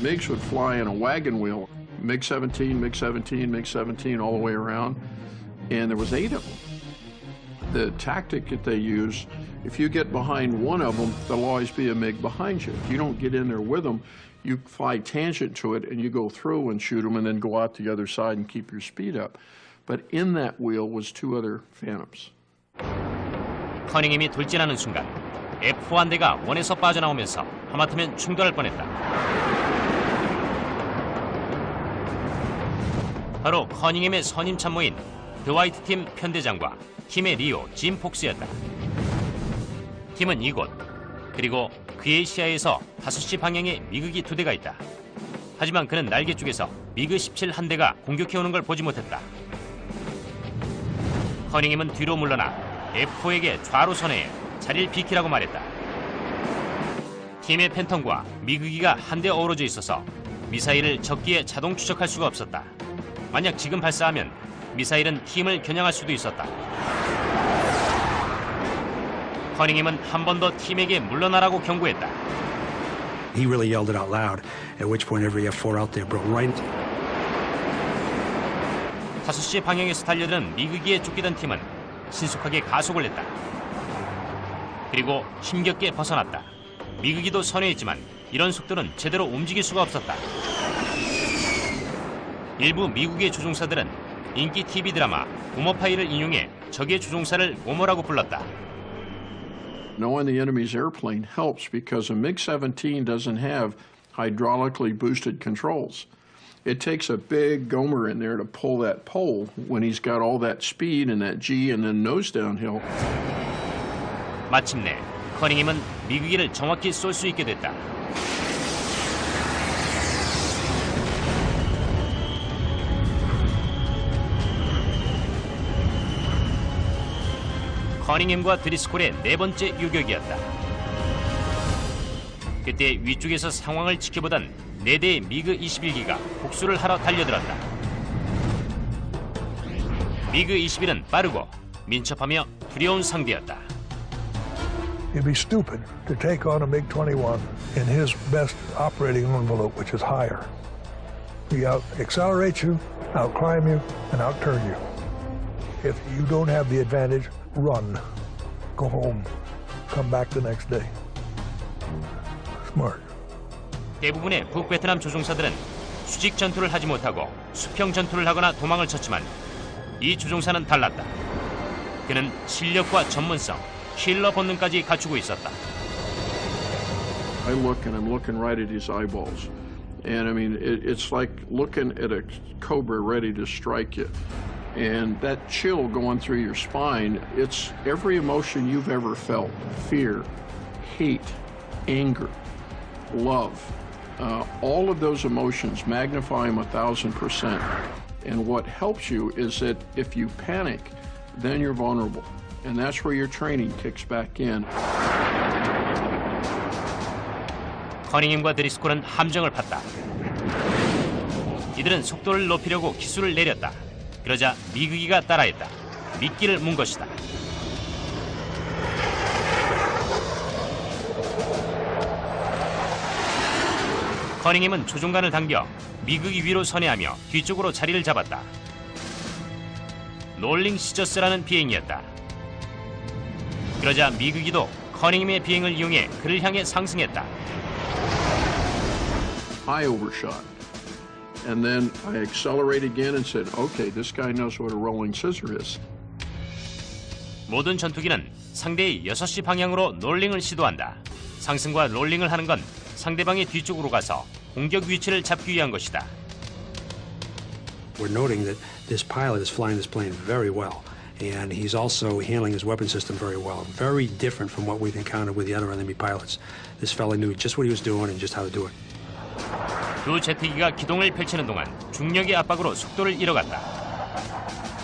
MiGs would fly in a wagon wheel, MiG-17, MiG-17, MiG-17, all the way around, and there was 8 of them. The tactic that they use, if you get behind one of them, there'll always be a MiG behind you. If you don't get in there with them, you fly tangent to it and you go through and shoot them and then go out the other side and keep your speed up. But in that wheel was 2 other Phantoms. 커닝햄이 돌진하는 순간 F 한 대가 원에서 빠져나오면서 하마터면 충돌할 뻔했다. 바로 커닝햄의 선임 참모인 드와이트 팀 편대장과 팀의 리오 짐 폭스였다. 팀은 이곳, 그리고 그의 시야에서 5시 방향에 미그기 2대가 있다. 하지만 그는 날개 쪽에서 미그 17 한 대가 공격해오는 걸 보지 못했다. 커닝햄은 뒤로 물러나 F4에게 좌로 선회해 자리를 비키라고 말했다. 팀의 팬텀과 미그기가 한데 어우러져 있어서 미사일을 적기에 자동 추적할 수가 없었다. 만약 지금 발사하면 미사일은 팀을 겨냥할 수도 있었다. 커닝햄은 한 번 더 팀에게 물러나라고 경고했다. He really yelled it out loud, at which point every F4 out there broke right into 5시 방향에서 달려드는 미그기에 쫓기던 팀은 신속하게 가속을 냈다. 그리고 힘겹게 벗어났다. 미그기도 선회했지만 이런 속도는 제대로 움직일 수가 없었다. 일부 미국의 조종사들은 인기 TV 드라마 보머 파이를 인용해 적의 조종사를 보머라고 불렀다. Knowing the enemy's airplane helps because a MiG-17 doesn't have hydraulically boosted controls. It takes a big gomer in there to pull that pole when he's got all that speed and that G and then nose downhill. 마침내 커닝햄은 미그기를 정확히 쏠 수 있게 됐다. 커닝햄과 드리스콜의 4번째 요격이었다. 그때 위쪽에서 상황을 지켜보던 4대의 미그 21기가 복수를 하러 달려들었다. 미그 21은 빠르고 민첩하며 두려운 상대였다. It'd be stupid to take on a MiG-21 in his best operating envelope, which is higher. He out-accelerates you, out-climb you, and out-turn you. If you don't have the advantage, run. Go home. Come back the next day. Smart. 대부분의 북베트남 조종사들은 수직 전투를 하지 못하고 수평 전투를 하거나 도망을 쳤지만 이 조종사는 달랐다. 그는 실력과 전문성, 킬러 본능까지 갖추고 있었다. I look and I'm looking right at his eyeballs. And I mean, it's like looking at a cobra ready to strike you. And that chill going through your spine, it's every emotion you've ever felt. Fear, hate, anger, love. All of those emotions, magnify them 1,000%. And what helps you is that if you panic, then you're vulnerable. And that's where your training kicks back in. 커닝햄과 드리스콜은 함정을 팠다. 이들은 속도를 높이려고 기술을 내렸다. 그러자 미그기가 따라했다. 미끼를 문 것이다. 커닝햄은 조종관을 당겨 미그기 위로 선회하며 뒤쪽으로 자리를 잡았다. 롤링 시저스라는 비행이었다. 그러자 미그기도 커닝햄의 비행을 이용해 그를 향해 상승했다. I overshot. And then I accelerated again and said, okay, this guy knows what a rolling scissor is. 모든 전투기는 상대의 6시 방향으로 롤링을 시도한다. 상승과 롤링을 하는 건 상대방의 뒤쪽으로 가서 공격 위치를 잡기 위한 것이다. We're noting that this pilot is flying this plane very well, and he's also handling his weapon system very well. Very different from what we've encountered with the other enemy pilots. This fella knew just what he was doing and just how to do it. 두 제트기가 기동을 펼치는 동안 중력의 압박으로 속도를 잃어갔다.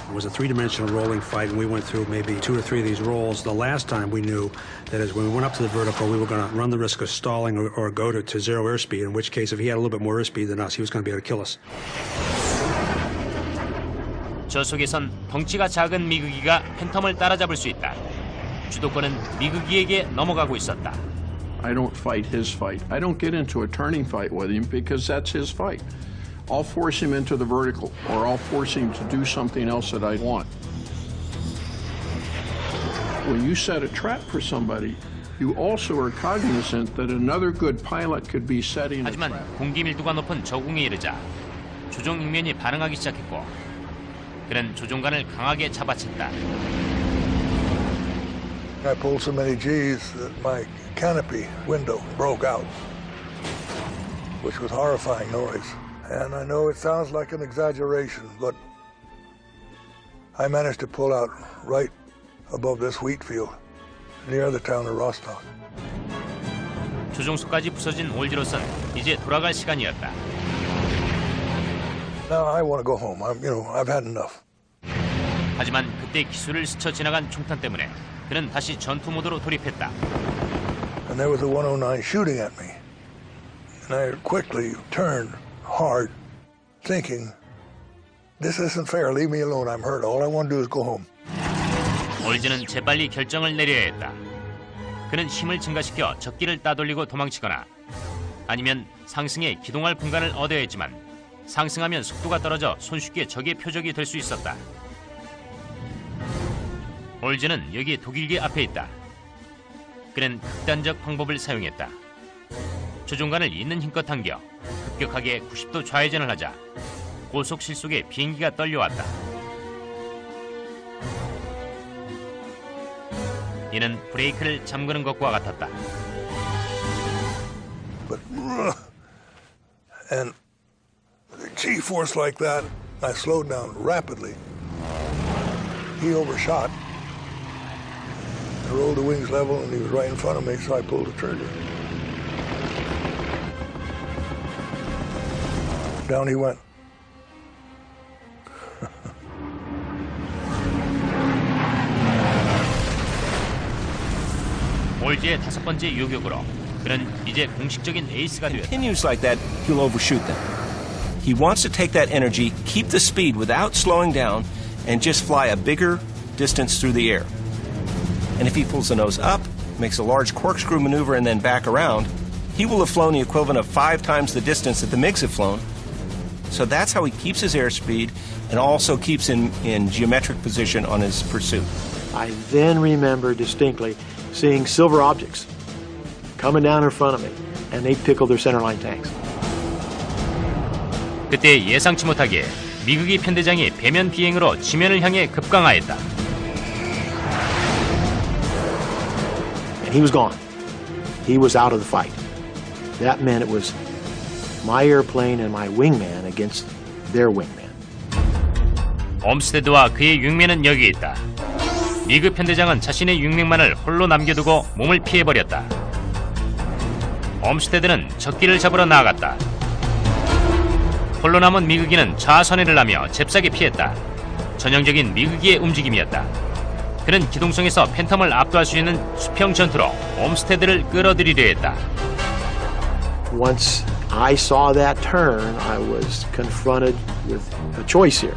It was a three-dimensional rolling fight, and we went through maybe 2 or 3 of these rolls. The last time we knew that is when we went up to the vertical, we were going to run the risk of stalling or go to zero airspeed, in which case, if he had a little bit more airspeed than us, he was going to be able to kill us. 저 속에선 덩치가 작은 미그기가 팬텀을 따라잡을 수 있다. 주도권은 미그기에게 넘어가고 있었다. I don't fight his fight. I don't get into a turning fight with him because that's his fight. I'll force him into the vertical, or I'll force him to do something else that I want. When you set a trap for somebody, you also are cognizant that another good pilot could be setting a 하지만 trap. 공기 밀도가 높은 저공에 이르자 조종 ing면이 반응하기 시작했고 그는 조종관을 강하게 잡아챘다. I pulled so many G's that my canopy window broke out, which was horrifying noise. And I know it sounds like an exaggeration, but I managed to pull out right above this wheat field near the town of Rostock. 조종석까지 부서진 올지로선 이제 돌아갈 시간이었다. Now I want to go home. I've had enough. 하지만 그때 기술을 스쳐 지나간 총탄 때문에 그는 다시 전투 모드로 돌입했다. And there was a 109 shooting at me. And I quickly turned hard, thinking, this isn't fair. Leave me alone. I'm hurt. All I want to do is go home. 올즈는 재빨리 결정을 내려야 했다. 그는 힘을 증가시켜 적기를 따돌리고 도망치거나 아니면 상승해 기동할 공간을 얻어야 했지만 상승하면 속도가 떨어져 손쉽게 적의 표적이 될 수 있었다. 올즈는 여기 독일기 앞에 있다. 그는 극단적 방법을 사용했다. 조종관을 있는 힘껏 당겨 급격하게 90도 좌회전을 하자 고속 실속에 비행기가 떨려왔다. 이는 브레이크를 잠그는 것과 같았다. And with a G-force like that, I slowed down rapidly. He overshot. I rolled the wings level, and he was right in front of me, so I pulled the trigger. Down he went. 올즈의 5번째 요격으로 그는 이제 공식적인 에이스가 되었다. Continues like that, he'll overshoot them. He wants to take that energy, keep the speed without slowing down, and just fly a bigger distance through the air. And if he pulls the nose up, makes a large corkscrew maneuver and then back around, he will have flown the equivalent of 5 times the distance that the MiGs have flown. So that's how he keeps his airspeed and also keeps in geometric position on his pursuit. I then remember distinctly seeing silver objects coming down in front of me, and they pickled their centerline tanks. 그때 예상치 못하게 미국이 편대장이 배면 비행으로 지면을 향해 급강하였다. And he was gone. He was out of the fight. That meant it was my airplane and my wingman against their wingman. 옴스테드와 그의 윙맨은 여기 있다. 미그 편대장은 자신의 윙맨만을 홀로 남겨두고 몸을 피해버렸다. 옴스테드는 적기를 잡으러 나아갔다. 홀로 남은 미그기는 좌선회를 하며 잽싸게 피했다. 전형적인 미그기의 움직임이었다. 그는 기동성에서 팬텀을 압도할 수 있는 수평 전투로 옴스테드를 끌어들이려 했다. Once I saw that turn, I was confronted with a choice here,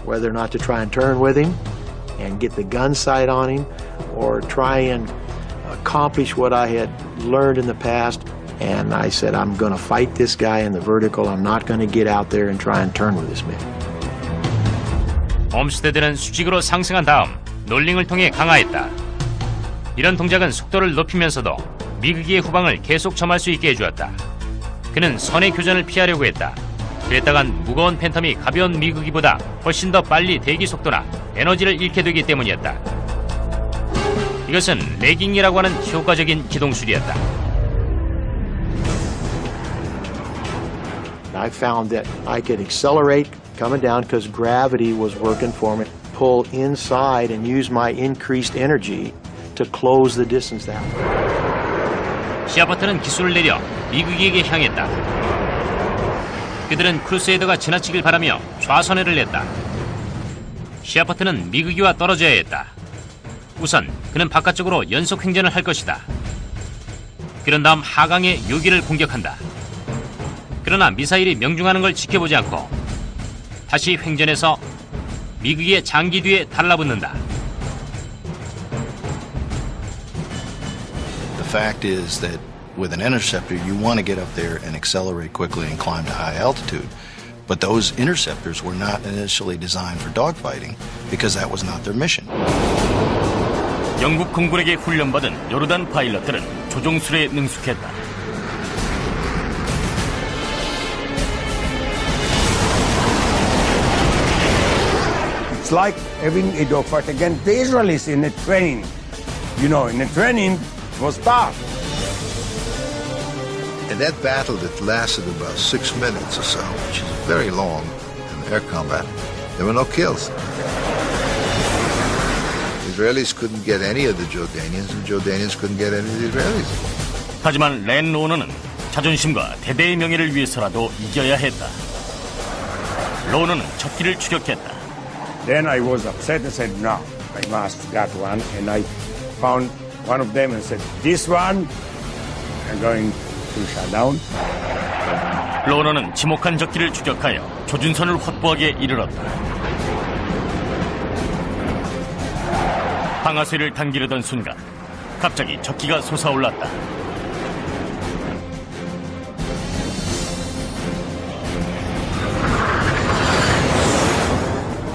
whether or not to try and turn with him and get the gun sight on him, or try and accomplish what I had learned in the past. And I said, I'm going to fight this guy in the vertical. I'm not going to get out there and try and turn with this man. 옴스테드는 수직으로 상승한 다음 롤링을 통해 강화했다. 이런 동작은 속도를 높이면서도 미그기의 후방을 계속 점할 수 있게 해주었다. 그는 선의 교전을 피하려고 했다. 그랬다간 무거운 팬텀이 가벼운 미그기보다 훨씬 더 빨리 대기 속도나 에너지를 잃게 되기 때문이었다. 이것은 레깅이라고 하는 효과적인 기동술이었다. I found that I could accelerate coming down because gravity was working for me, pull inside and use my increased energy to close the distance down. 시아버트는 기술을 내려 미그기에게 향했다. 그들은 크루세이더가 지나치길 바라며 좌선회를 냈다. 시아버트는 미그기와 떨어져야 했다. 우선 그는 바깥쪽으로 연속 횡전을 할 것이다. 그런 다음 하강의 요기를 공격한다. 그러나 미사일이 명중하는 걸 지켜보지 않고 다시 횡전해서 미그기의 장기 뒤에 달라붙는다. The fact is that with an interceptor, you want to get up there and accelerate quickly and climb to high altitude. But those interceptors were not initially designed for dogfighting because that was not their mission. 영국 공군에게 훈련받은 요르단 파일럿들은 조종술에 능숙했다. It's like having a dogfight against the Israelis in a training. You know, in the training, it was tough. In that battle that lasted about 6 minutes or so, which is very long in air combat, there were no kills. The Israelis couldn't get any of the Jordanians, and Jordanians couldn't get any of the Israelis. 하지만 랜 로너는 자존심과 대대의 명예를 위해서라도 이겨야 했다. 로너는 적기를 추격했다. Then I was upset and said, no, I must get one. And I found one of them and said, this one, I'm going to shut down. 로너는 지목한 적기를 추격하여 조준선을 확보하게 이르렀다. 방아쇠를 당기려던 순간 갑자기 적기가 솟아올랐다.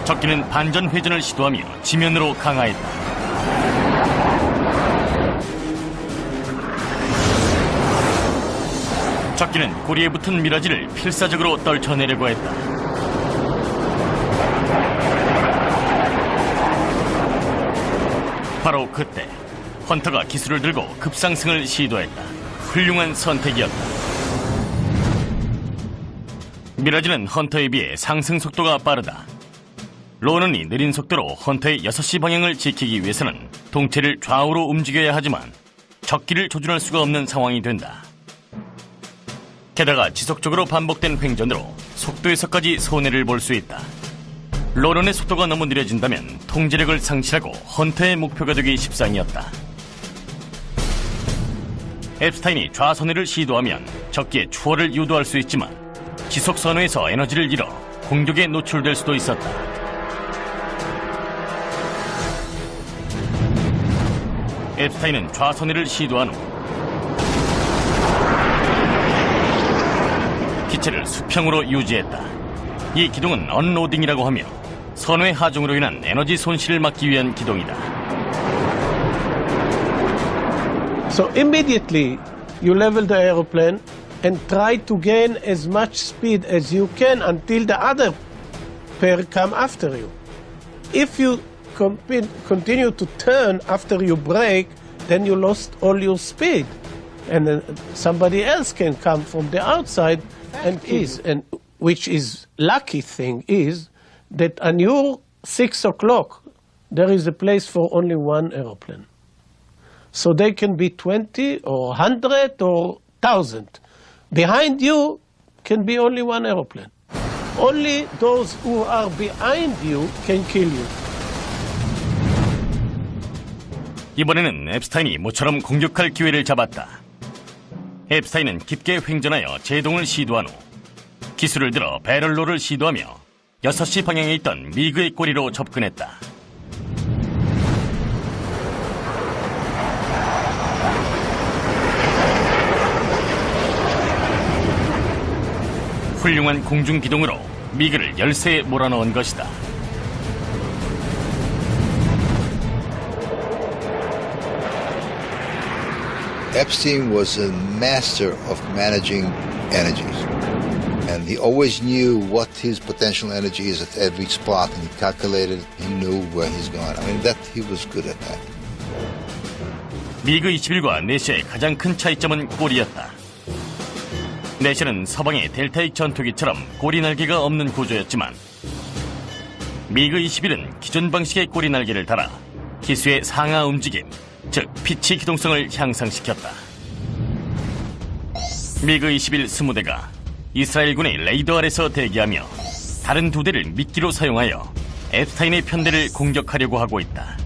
적기는 반전 회전을 시도하며 지면으로 강하했다. 적기는 꼬리에 붙은 미라지를 필사적으로 떨쳐내려고 했다. 바로 그때 헌터가 기술을 들고 급상승을 시도했다. 훌륭한 선택이었다. 미라지는 헌터에 비해 상승 속도가 빠르다. 로넌이 느린 속도로 헌터의 6시 방향을 지키기 위해서는 동체를 좌우로 움직여야 하지만 적기를 조준할 수가 없는 상황이 된다. 게다가 지속적으로 반복된 횡전으로 속도에서까지 손해를 볼 수 있다. 로넌의 속도가 너무 느려진다면 통제력을 상실하고 헌터의 목표가 되기 십상이었다. 앱스타인이 좌선회를 시도하면 적기의 추월을 유도할 수 있지만 지속선회에서 에너지를 잃어 공격에 노출될 수도 있었다. 앱스타인은 좌선회를 시도한 후 기체를 수평으로 유지했다. 이 기동은 언로딩이라고 하며 선회 하중으로 인한 에너지 손실을 막기 위한 기동이다. So immediately you level the aeroplane and try to gain as much speed as you can until the other pair come after you. If you continue to turn after you brake, then you lost all your speed. And then somebody else can come from the outside and which is lucky thing is that on your 6 o'clock there is a place for only one aeroplane. So they can be 20 or 100 or 1,000. Behind you can be only one aeroplane. Only those who are behind you can kill you. 이번에는 앱스타인이 모처럼 공격할 기회를 잡았다. 앱스타인은 깊게 횡전하여 제동을 시도한 후 기술을 들어 배럴로를 시도하며 6시 방향에 있던 미그의 꼬리로 접근했다. 훌륭한 공중 기동으로 미그를 열세에 몰아넣은 것이다. Epstein was a master of managing energies. And he always knew what his potential energy is at every spot, and he calculated, he knew where he's going. I mean, he was good at that. 미그 21과 내시아의 가장 큰 차이점은 꼬리였다. 내시아는 서방의 델타익 전투기처럼 꼬리 날개가 없는 구조였지만 미그 21은 기존 방식의 꼬리 날개를 달아 기수의 상하 움직임, 즉 피치 기동성을 향상시켰다. 미그 21 20대가 이스라엘군의 레이더 아래서 대기하며 다른 2대를 미끼로 사용하여 앱스타인의 편대를 공격하려고 하고 있다.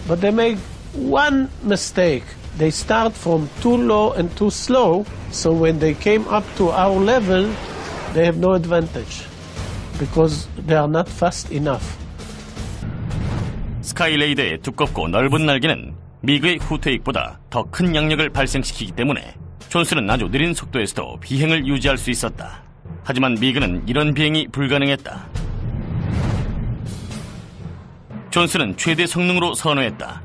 But they make one mistake. They start from too low and too slow, so when they came up to our level, they have no advantage because they are not fast enough. 스카이레이더의 두껍고 넓은 날개는 미그의 후퇴익보다 더 큰 양력을 발생시키기 때문에 존슨은 아주 느린 속도에서도 비행을 유지할 수 있었다. 하지만 미그는 이런 비행이 불가능했다. 존슨은 최대 성능으로 선호했다.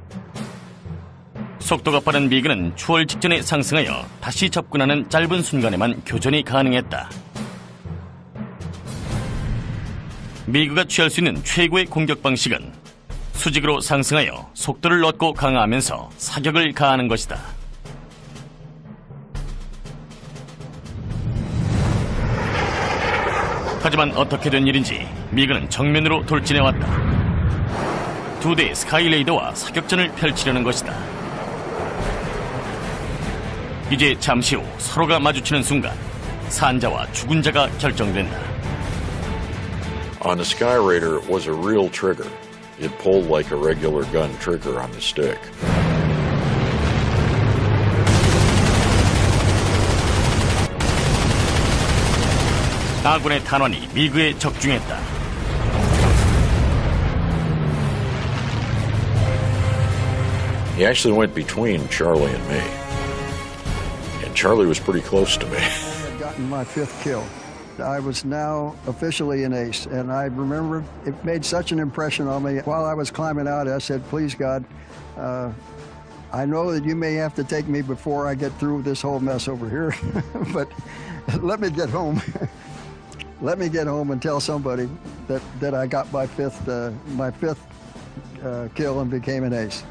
속도가 빠른 미그는 추월 직전에 상승하여 다시 접근하는 짧은 순간에만 교전이 가능했다. 미그가 취할 수 있는 최고의 공격 방식은 수직으로 상승하여 속도를 얻고 강화하면서 사격을 가하는 것이다. 하지만 어떻게 된 일인지 미그는 정면으로 돌진해왔다. 두 대의 스카이레이더와 사격전을 펼치려는 것이다. 이제 잠시 후 서로가 마주치는 순간 산자와 죽은 자가 결정된다. On the Sky Raider, it was a real trigger. It pulled like a regular gun trigger on the stick. 아군의 탄환이 미그에 적중했다. He actually went between Charlie and me. And Charlie was pretty close to me. I had gotten my 5th kill. I was now officially an ace, and I remember it made such an impression on me. While I was climbing out, I said, please, God, I know that you may have to take me before I get through this whole mess over here, but let me get home. Let me get home and tell somebody that I got my fifth kill and became an ace.